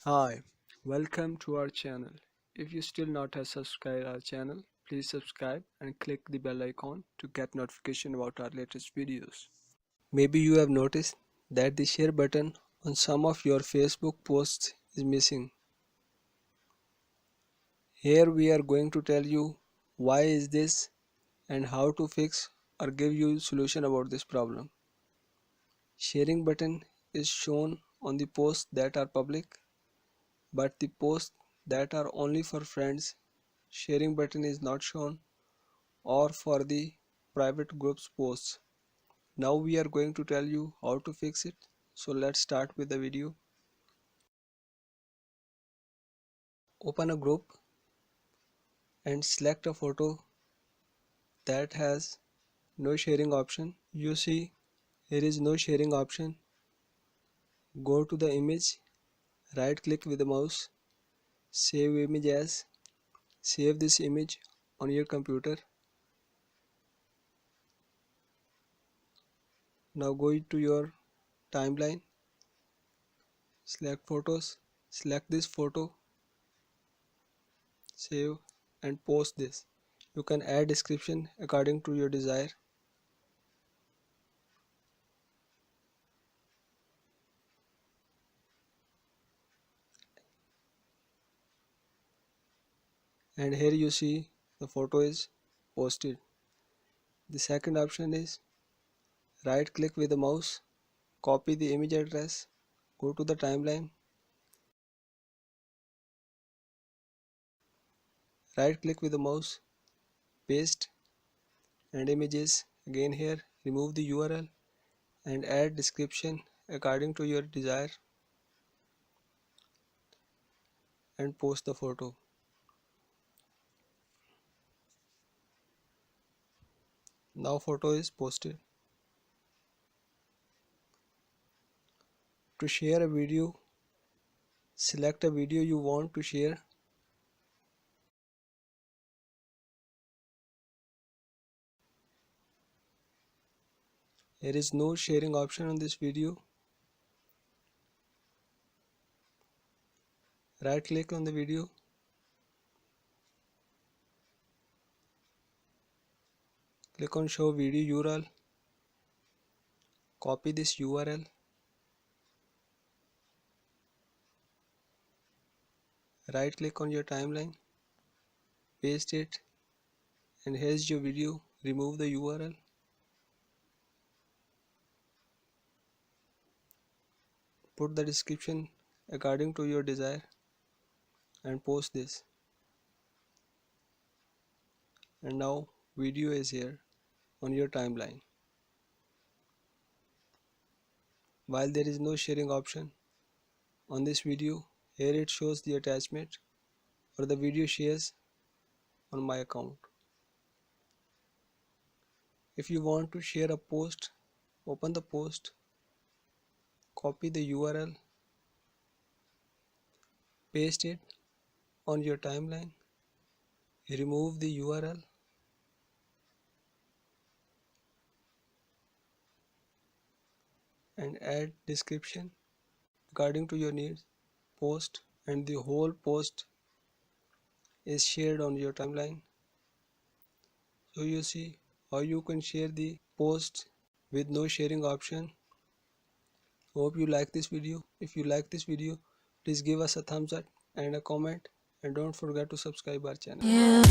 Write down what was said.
Hi, welcome to our channel. If you still not have subscribed our channel, please subscribe and click the bell icon to get notification about our latest videos. Maybe you have noticed that the share button on some of your Facebook posts is missing. Here we are going to tell you why is this and how to fix or give you solution about this problem. Sharing button is shown on the posts that are public, but the posts that are only for friends, sharing button is not shown, or for the private groups posts. Now we are going to tell you how to fix it. So let's start with the video. Open a group and select a photo that has no sharing option. You see here is no sharing option. Go to the image, right click with the mouse, save image as, save this image on your computer. Now go to your timeline, select photos, select this photo, save and post this. You can add description according to your desire. And here you see the photo is posted. The second option is right click with the mouse, copy the image address, go to the timeline, right click with the mouse, paste and images. Again here remove the URL and add description according to your desire and post the photo. Now photo is posted. To share a video, select a video you want to share. There is no sharing option on this video. Right click on the video, click on show video URL, copy this URL, right click on your timeline, paste it, and here's your video. Remove the URL, put the description according to your desire and post this. And now video is here on your timeline. While there is no sharing option on this video, here it shows the attachment or the video shares on my account. If you want to share a post, open the post, copy the URL, paste it on your timeline, remove the URL, and add description according to your needs, post, and the whole post is shared on your timeline. So you see how you can share the post with no sharing option. Hope you like this video. If you like this video, please give us a thumbs up and a comment, and don't forget to subscribe our channel.